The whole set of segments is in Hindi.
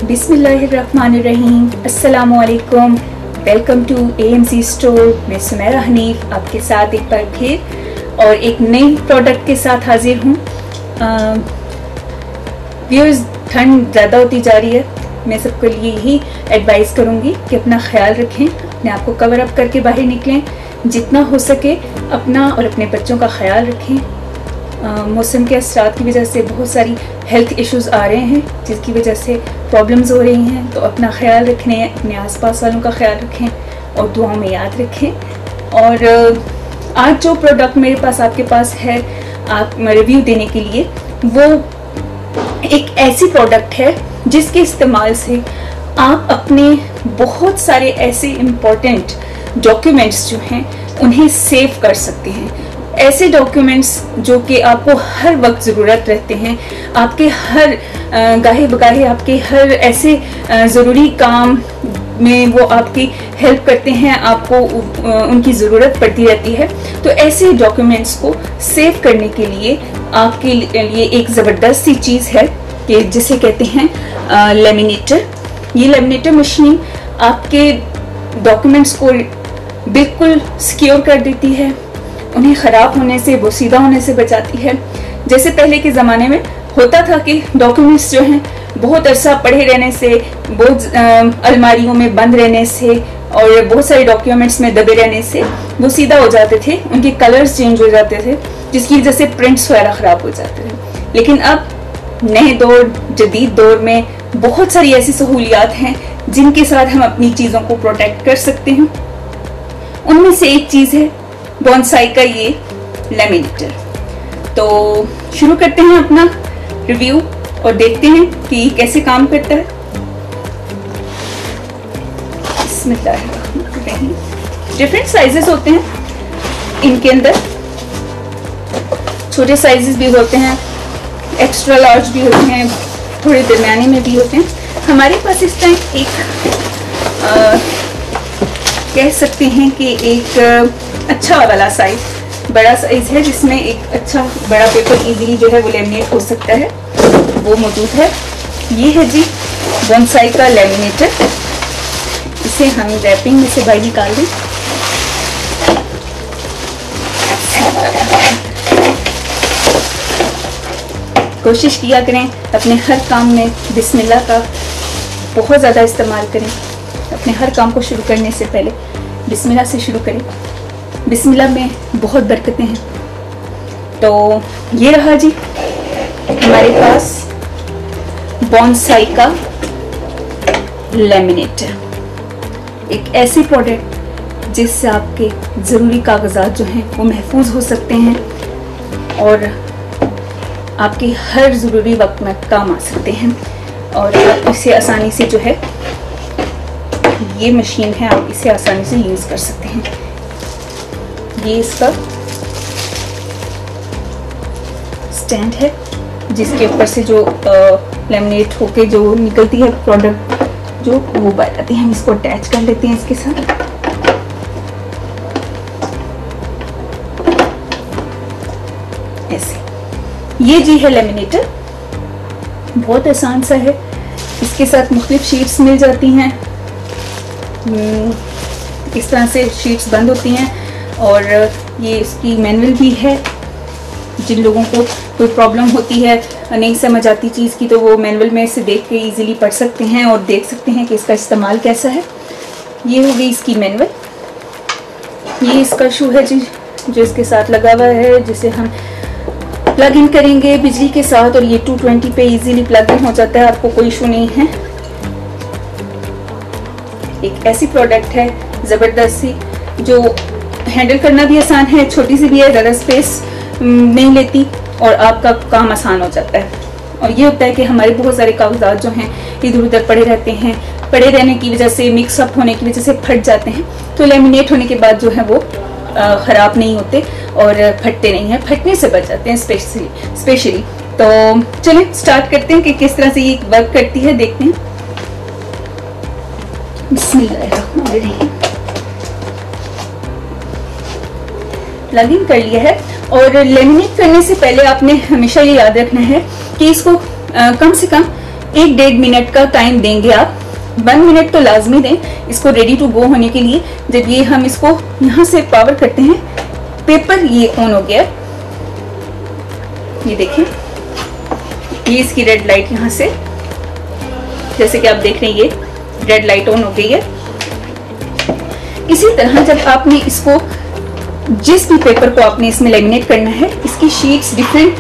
बिस्मिल्लाहिर्रहमानिर्रहीम, अस्सलामुअलैकुम। Welcome to AMC store. मैं सुमेरा हनीफ आपके साथ एक बार फिर और एक नई प्रोडक्ट के साथ हाजिर हूँ। व्यूअर्स, ठंड ज़्यादा होती जा रही है। मैं सबके लिए यही एडवाइस करूँगी कि अपना ख्याल रखें, अपने आप को कवर अप करके बाहर निकलें, जितना हो सके अपना और अपने बच्चों का ख्याल रखें। मौसम के असरात की वजह से बहुत सारी हेल्थ इश्यूज़ आ रहे हैं, जिसकी वजह से प्रॉब्लम्स हो रही हैं। तो अपना ख्याल रखने, अपने आसपास वालों का ख्याल रखें और दुआओं में याद रखें। और आज जो प्रोडक्ट मेरे पास आपके पास है आप रिव्यू देने के लिए, वो एक ऐसी प्रोडक्ट है जिसके इस्तेमाल से आप अपने बहुत सारे ऐसे इम्पोर्टेंट डॉक्यूमेंट्स जो हैं उन्हें सेव कर सकते हैं। ऐसे डॉक्यूमेंट्स जो कि आपको हर वक्त ज़रूरत रहते हैं, आपके हर गाहे बगाहे आपके हर ऐसे ज़रूरी काम में वो आपकी हेल्प करते हैं, आपको उनकी ज़रूरत पड़ती रहती है। तो ऐसे डॉक्यूमेंट्स को सेव करने के लिए आपके लिए एक ज़बरदस्त सी चीज़ है कि जिसे कहते हैं लेमिनेटर। ये लेमिनेटर मशीन आपके डॉक्यूमेंट्स को बिल्कुल सिक्योर कर देती है, उन्हें ख़राब होने से, बोसीदा होने से बचाती है। जैसे पहले के ज़माने में होता था कि डॉक्यूमेंट्स जो हैं बहुत अरसा पड़े रहने से, बहुत अलमारियों में बंद रहने से और बहुत सारे डॉक्यूमेंट्स में दबे रहने से बोसीदा हो जाते थे, उनके कलर्स चेंज हो जाते थे, जिसकी वजह से प्रिंट्स वगैरह ख़राब हो जाते थे। लेकिन अब नए दौर, जदीद दौर में बहुत सारी ऐसी सहूलियात हैं जिनके साथ हम अपनी चीज़ों को प्रोटेक्ट कर सकते हैं। उनमें से एक चीज़ है बॉन्साई का ये लेमिनेटर। तो शुरू करते हैं अपना रिव्यू और देखते हैं कि ये कैसे काम करता है। डिफरेंट साइजेस होते हैं इनके अंदर, छोटे साइजेस भी होते हैं, एक्स्ट्रा लार्ज भी होते हैं, थोड़े दरमियाने में भी होते हैं। हमारे पास इस टाइम एक कह सकते हैं कि एक अच्छा वाला साइज, बड़ा साइज है जिसमें एक अच्छा बड़ा पेपर इजीली जो है वो लेमिनेट हो सकता है, वो मौजूद है। ये है जी बॉन्साई का लेमिनेटर। इसे हम रैपिंग में से बाहर निकाल दें। कोशिश किया करें अपने हर काम में बिस्मिल्लाह का बहुत ज़्यादा इस्तेमाल करें। अपने हर काम को शुरू करने से पहले बिस्मिल्लाह से शुरू करें। बिस्मिल्लाह में बहुत बरकतें हैं। तो ये रहा जी हमारे पास बॉन्साई का लेमिनेटर, एक ऐसी प्रोडक्ट जिससे आपके ज़रूरी कागजात जो हैं वो महफूज हो सकते हैं और आपके हर ज़रूरी वक्त में काम आ सकते हैं। और आप इसे आसानी से जो है, ये मशीन है, आप इसे आसानी से यूज़ कर सकते हैं। ये इसका स्टैंड है जिसके ऊपर से जो लेमिनेट होके जो निकलती है प्रोडक्ट जो वो बाहर आती है। हम इसको अटैच कर लेते हैं इसके साथ। ऐसे ये जी है लेमिनेटर, बहुत आसान सा है। इसके साथ मुख्तलिफ शीट्स मिल जाती हैं, इस तरह से शीट्स बंद होती हैं। और ये इसकी मैनुअल भी है। जिन लोगों को कोई प्रॉब्लम होती है, नहीं समझ आती चीज़ की, तो वो मैनुअल में से देख के इजीली पढ़ सकते हैं और देख सकते हैं कि इसका इस्तेमाल कैसा है। ये हो गई इसकी मैनुअल। ये इसका शू है जी जो इसके साथ लगा हुआ है, जिसे हम प्लग इन करेंगे बिजली के साथ और ये 220 पे इजीली प्लग इन हो जाता है, आपको कोई इशू नहीं है। एक ऐसी प्रोडक्ट है ज़बरदस्त सी जो हैंडल करना भी आसान है, छोटी सी भी है, ज़्यादा स्पेस नहीं लेती और आपका काम आसान हो जाता है। और ये होता है कि हमारे बहुत सारे कागजात जो हैं इधर उधर पड़े रहते हैं, पड़े रहने की वजह से, मिक्सअप होने की वजह से फट जाते हैं। तो लेमिनेट होने के बाद जो है वो ख़राब नहीं होते और फटते नहीं हैं, फटने से बच जाते हैं स्पेशली। तो चलें स्टार्ट करते हैं कि किस तरह से ये वर्क करती है, देखते हैं। बिस्मिल्लाहिर्रहमानिर्रहीम। प्लग इन कर लिया है। और लेमिनेट करने से पहले आपने हमेशा ये याद रखना है कि इसको कम से कम 1-1.5 मिनट का टाइम देंगे आप। 1 मिनट तो लाजमी दें इसको रेडी टू गो होने के लिए। जब ये हम इसको यहाँ से पावर करते हैं, पेपर ये ऑन हो गया, ये देखिए, ये इसकी रेड लाइट यहाँ से, जैसे कि आप देख रहे हैं, ये रेड लाइट ऑन हो गई है। इसी तरह जब आपने इसको, जिस भी पेपर को आपने इसमें लेमिनेट करना है, इसकी शीट्स डिफरेंट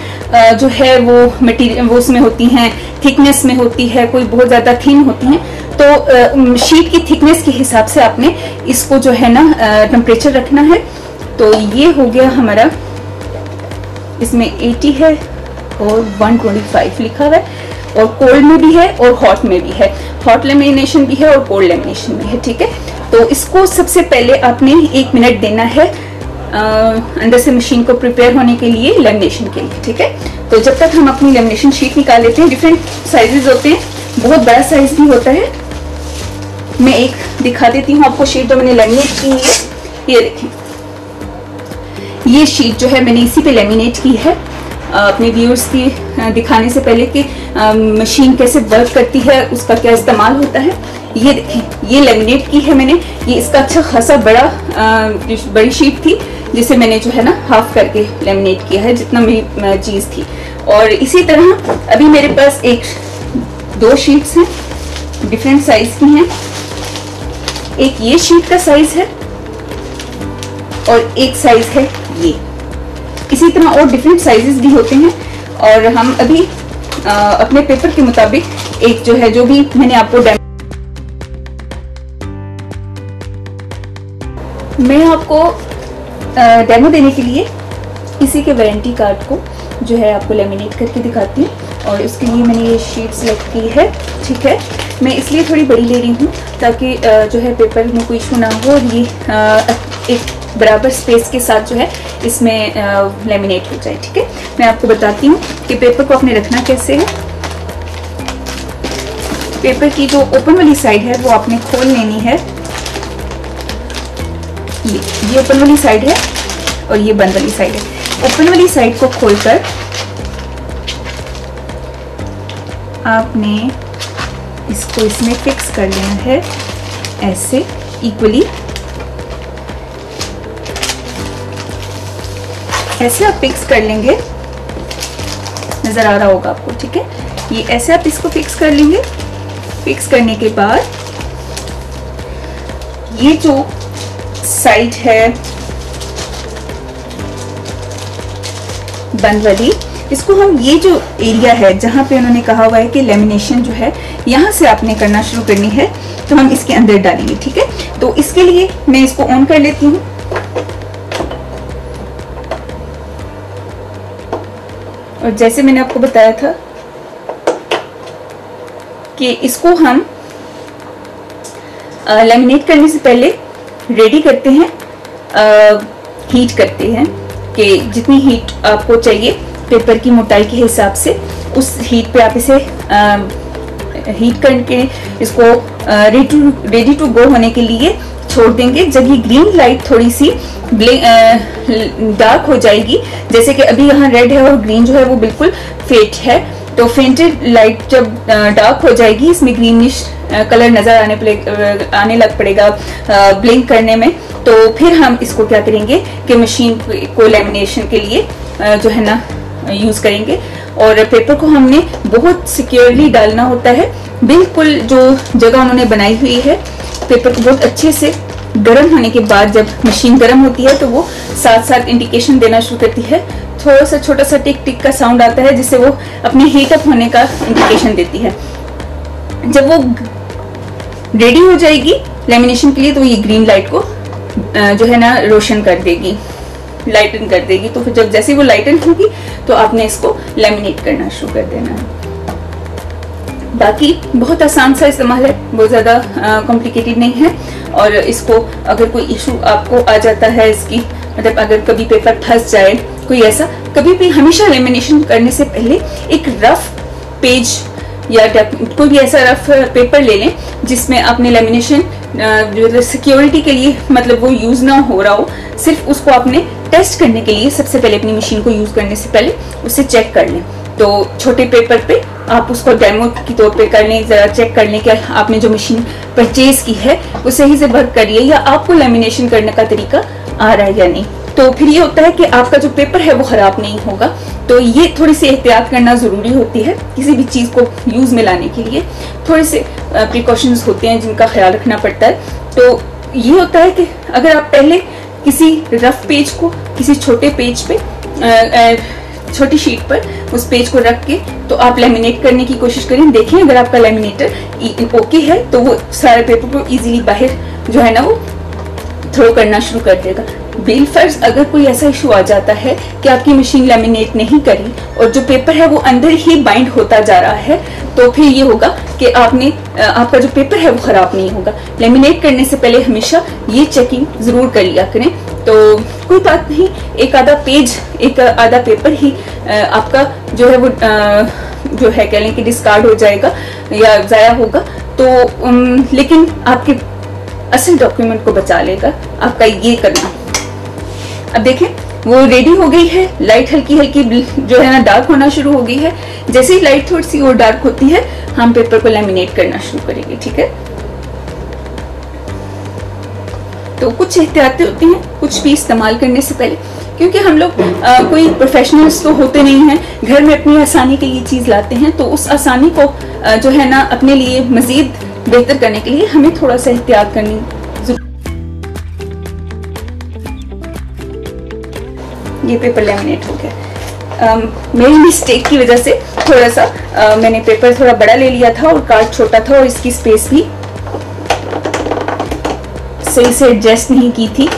जो है वो मटेरियल, वो उसमें होती हैं, थिकनेस में होती है, कोई बहुत ज़्यादा थिन होती हैं, तो शीट की थिकनेस के हिसाब से आपने इसको जो है ना टेम्परेचर रखना है। तो ये हो गया हमारा, इसमें 80 है और 125 लिखा हुआ है, और कोल्ड में भी है और हॉट में भी है, हॉट लेमिनेशन भी है और कोल्ड लेमिनेशन भी है, ठीक है। तो इसको सबसे पहले आपने 1 मिनट देना है अंदर से मशीन को प्रिपेयर होने के लिए, लेमिनेशन के लिए, ठीक है। तो जब तक हम अपनी लेमिनेशन शीट निकाल लेते हैं, डिफरेंट साइजेस होते हैं, बहुत बड़ा साइज भी होता है। मैं एक दिखा देती हूँ आपको शीट जो मैंने लेमिनेट की है, ये देखें, ये शीट जो है मैंने इसी पे लेमिनेट की है अपने व्यूअर्स की दिखाने से पहले कि मशीन कैसे वर्क करती है, उसका क्या इस्तेमाल होता है। ये देखें, ये लेमिनेट की है मैंने, ये इसका अच्छा खासा बड़ी शीट थी जिसे मैंने जो है ना हाफ करके लेमिनेट किया है, जितना मेरी चीज़ थी। और इसी तरह अभी मेरे पास 2 शीट्स हैं, डिफरेंट साइज की हैं। एक ये शीट का साइज है और एक साइज है ये। इसी तरह और डिफरेंट साइजेस भी होते हैं, और हम अभी अपने पेपर के मुताबिक एक जो है, जो भी मैंने आपको मैं आपको डेमो देने के लिए इसी के वारंटी कार्ड को जो है आपको लेमिनेट करके दिखाती हूँ, और इसके लिए मैंने ये शीट सेलेक्ट की है, ठीक है। मैं इसलिए थोड़ी बड़ी ले रही हूँ ताकि जो है पेपर में कोई इशू ना हो, और ये एक बराबर स्पेस के साथ जो है इसमें लेमिनेट हो जाए, ठीक है। मैं आपको बताती हूँ कि पेपर को आपने रखना कैसे है। पेपर की जो ओपन वाली साइड है वो आपने खोल लेनी है, ये ओपन वाली साइड है और ये बंद वाली साइड है। ओपन वाली साइड को खोलकर आपने इसको इसमें फिक्स कर लेना है ऐसे इक्वली, ऐसे आप फिक्स कर लेंगे, नजर आ रहा होगा आपको, ठीक है। ये ऐसे आप इसको फिक्स कर लेंगे। फिक्स करने के बाद ये जो साइड है बंद वाली, इसको हम, ये जो एरिया है जहां पे उन्होंने कहा हुआ है कि लेमिनेशन जो है यहां से आपने करना शुरू करनी है, तो हम इसके अंदर डालेंगे, ठीक है। तो इसके लिए मैं इसको ऑन कर लेती हूँ। और जैसे मैंने आपको बताया था कि इसको हम लेमिनेट करने से पहले रेडी करते हैं, हीट करते हैं कि जितनी हीट आपको चाहिए पेपर की मोटाई के हिसाब से, उस हीट पे आप इसे हीट करके इसको रेडी टू गो होने के लिए छोड़ देंगे। जब ये ग्रीन लाइट थोड़ी सी डार्क हो जाएगी, जैसे कि अभी यहाँ रेड है और ग्रीन जो है वो बिल्कुल फेंट है, तो फेंटेड लाइट जब डार्क हो जाएगी, इसमें ग्रीनिश कलर नजर आने लग पड़ेगा ब्लिंक करने में, तो फिर हम इसको क्या करेंगे कि मशीन को लेमिनेशन के लिए जो है ना यूज करेंगे। और पेपर को हमने बहुत सिक्योरली डालना होता है, बिल्कुल जो जगह उन्होंने बनाई हुई है, पेपर को बहुत अच्छे से गर्म होने के बाद, जब मशीन गर्म होती है तो वो साथ साथ इंडिकेशन देना शुरू करती है, थोड़ा सा छोटा सा टिक टिक का साउंड आता है जिससे वो अपने हीट अप होने का इंडिकेशन देती है। जब वो रेडी हो जाएगी लेमिनेशन के लिए, तो ये ग्रीन लाइट को जो है ना रोशन कर देगी, लाइटन कर देगी। तो फिर जब जैसे वो लाइटन होगी तो आपने इसको लेमिनेट करना शुरू कर देना है। बाकी बहुत आसान सा इस्तेमाल है, बहुत ज़्यादा कॉम्प्लिकेटेड नहीं है। और इसको अगर कोई इशू आपको आ जाता है, इसकी मतलब अगर कभी पेपर फंस जाए, कोई ऐसा, कभी भी हमेशा लेमिनेशन करने से पहले एक रफ पेज या कोई भी ऐसा रफ पेपर ले लें जिसमें आपने लेमिनेशन जो सिक्योरिटी के लिए, मतलब वो यूज़ ना हो रहा हो, सिर्फ उसको आपने टेस्ट करने के लिए सबसे पहले अपनी मशीन को यूज़ करने से पहले उसे चेक कर लें। तो तो छोटे पेपर पे आप उसको डेमो की तौर पे कर लें, जरा चेक कर लें कि आपने जो मशीन परचेज की है वो सही से वर्क कर रही है या आपको लेमिनेशन करने का तरीका आ रहा है या नहीं। तो फिर ये होता है कि आपका जो पेपर है वो खराब नहीं होगा। तो ये थोड़ी सी एहतियात करना जरूरी होती है किसी भी चीज को यूज में लाने के लिए। थोड़े से प्रिकॉशंस होते हैं जिनका ख्याल रखना पड़ता है। तो ये होता है कि अगर आप पहले किसी रफ पेज को किसी छोटे पेज पे छोटी शीट पर उस पेज को रख के तो आप लेमिनेट करने की कोशिश करें। देखें अगर आपका लेमिनेटर ओके है तो वो सारे पेपर को इजीली बाहर जो है ना वो थ्रो करना शुरू कर देगा। बिलफर्ज अगर कोई ऐसा इशू आ जाता है कि आपकी मशीन लेमिनेट नहीं करी और जो पेपर है वो अंदर ही बाइंड होता जा रहा है, तो फिर ये होगा कि आपका जो पेपर है वो खराब नहीं होगा। लेमिनेट करने से पहले हमेशा ये चेकिंग जरूर कर लिया करें। तो कोई बात नहीं, एक आधा पेपर ही आपका जो है वो जो है कह लें कि डिस्कार्ड हो जाएगा या जाया होगा, तो लेकिन आपके असल डॉक्यूमेंट को बचा लेगा आपका ये करना। अब देखें वो रेडी हो गई है। लाइट हल्की हल्की जो है ना डार्क होना शुरू हो गई है। जैसे ही लाइट थोड़ी सी और डार्क होती है हम पेपर को लेमिनेट करना शुरू करेंगे। ठीक है, तो कुछ एहतियातें होती हैं कुछ भी इस्तेमाल करने से पहले, क्योंकि हम लोग कोई प्रोफेशनल्स तो होते नहीं हैं, घर में अपनी आसानी के लिए चीज लाते हैं। तो उस आसानी को जो है ना अपने लिए मजीद बेहतर करने के लिए हमें थोड़ा सा एहतियात करनी जरूरी। ये पेपर लेमिनेट हो गया। मेरी मिस्टेक की वजह से थोड़ा सा मैंने पेपर थोड़ा बड़ा ले लिया था और कार्ड छोटा था और इसकी स्पेस भी सही से एडजस्ट नहीं की थी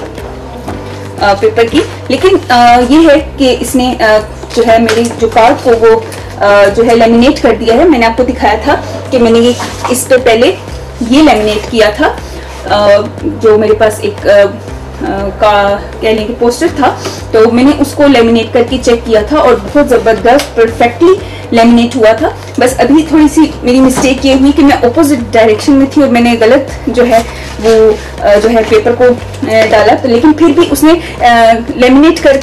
पेपर की। लेकिन ये है कि इसने जो है मेरी जो कार्ड को वो जो है लेमिनेट कर दिया है। मैंने आपको दिखाया था कि मैंने ये इस पे पहले ये लेमिनेट किया था। जो मेरे पास एक का कह लें कि पोस्टर था, तो मैंने उसको लेमिनेट करके चेक किया था और बहुत ज़बरदस्त परफेक्टली लेमिनेट हुआ था। बस अभी थोड़ी सी मेरी मिस्टेक ये हुई कि मैं अपोजिट डायरेक्शन में थी और मैंने गलत जो है वो जो है पेपर को डाला। तो लेकिन फिर भी उसने लेमिनेट कर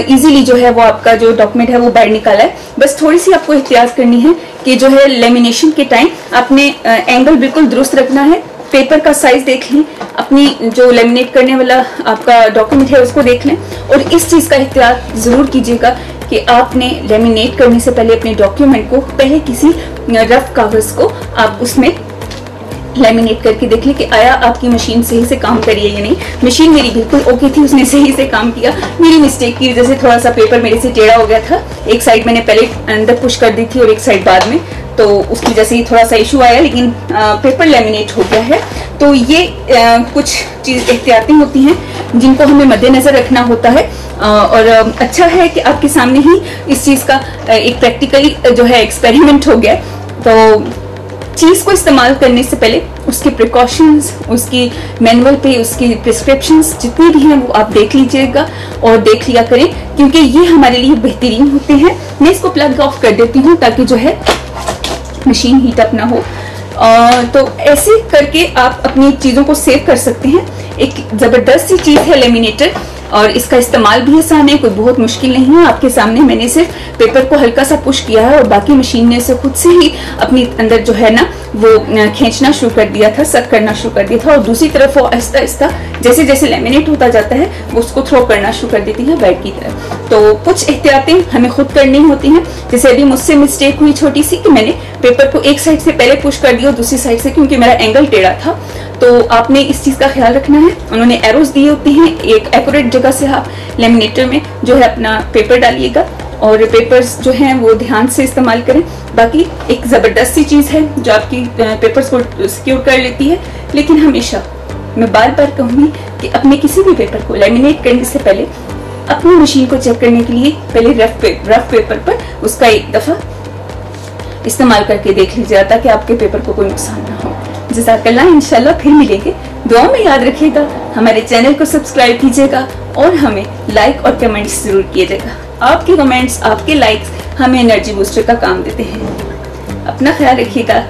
इजीली जो है वो आपका जो डॉक्यूमेंट है वो बाहर निकाला है। बस थोड़ी सी आपको एहतियात करनी है कि जो है लेमिनेशन के टाइम आपने एंगल बिल्कुल दुरुस्त रखना है। पेपर का साइज देख लें, अपनी जो लेमिनेट करने वाला आपका डॉक्यूमेंट है उसको देख लें और इस चीज़ का एहतियात ज़रूर कीजिएगा कि आपने लेमिनेट करने से पहले अपने डॉक्यूमेंट को पहले किसी रफ कागज़ को आप उसमें लेमिनेट करके देख लें कि आया आपकी मशीन सही से काम करी है या नहीं। मशीन मेरी बिल्कुल ओके थी, उसने सही से काम किया। मेरी मिस्टेक की वजह से थोड़ा सा पेपर मेरे से टेढ़ा हो गया था। एक साइड मैंने पहले अंदर पुश कर दी थी और एक साइड बाद में, तो उसकी वजह से थोड़ा सा इशू आया, लेकिन पेपर लेमिनेट हो गया है। तो ये कुछ चीज़ एहतियातें होती हैं जिनको हमें मद्देनजर रखना होता है। और अच्छा है कि आपके सामने ही इस चीज़ का एक प्रैक्टिकली जो है एक्सपेरिमेंट हो गया। तो चीज़ को इस्तेमाल करने से पहले उसके प्रिकॉशंस, उसकी मैनुअल पे उसकी प्रिस्क्रिप्शंस जितनी भी हैं वो आप देख लीजिएगा और देख लिया करें, क्योंकि ये हमारे लिए बेहतरीन होते हैं। मैं इसको प्लग ऑफ कर देती हूँ ताकि जो है मशीन हीट अप ना हो। तो ऐसे करके आप अपनी चीज़ों को सेव कर सकते हैं। एक ज़बरदस्त सी चीज़ है लेमिनेटर और इसका इस्तेमाल भी आसान है, कोई बहुत मुश्किल नहीं है। आपके सामने मैंने सिर्फ पेपर को हल्का सा पुश किया है और बाकी मशीन ने से खुद से ही अपनी अंदर जो है ना वो खींचना शुरू कर दिया था, सक करना शुरू कर दिया था और दूसरी तरफ वो आहिस्ता आहिस्ता जैसे जैसे लेमिनेट होता जाता है वो उसको थ्रो करना शुरू कर देती है बैक की तरफ। तो कुछ एहतियातें हमें खुद करनी होती हैं। जैसे अभी मुझसे मिस्टेक हुई छोटी सी कि मैंने पेपर को एक साइड से पहले पुश कर दिया और दूसरी साइड से, क्योंकि मेरा एंगल टेढ़ा था। तो आपने इस चीज़ का ख्याल रखना है। उन्होंने एरोज दिए होते हैं, एक एक्यूरेट जगह से आप लेमिनेटर में जो है अपना पेपर डालिएगा और पेपर्स जो हैं वो ध्यान से इस्तेमाल करें। बाकी एक ज़बरदस्त सी चीज़ है जो आपकी पेपर्स को सिक्योर कर लेती है। लेकिन हमेशा मैं बार बार कहूँगी कि अपने किसी भी पेपर को लेमिनेट करने से पहले अपनी मशीन को चेक करने के लिए पहले रफ पेपर पर उसका एक दफ़ा इस्तेमाल करके देख लीजिएगा ताकि आपके पेपर को कोई नुकसान ना हो। जज़ाकल्लाह, इंशाल्लाह फिर मिलेंगे। दुआ में याद रखिएगा, हमारे चैनल को सब्सक्राइब कीजिएगा और हमें लाइक और कमेंट्स जरूर कीजिएगा। आपके कमेंट्स, आपके लाइक्स हमें एनर्जी बूस्टर का काम देते हैं। अपना ख्याल रखिएगा।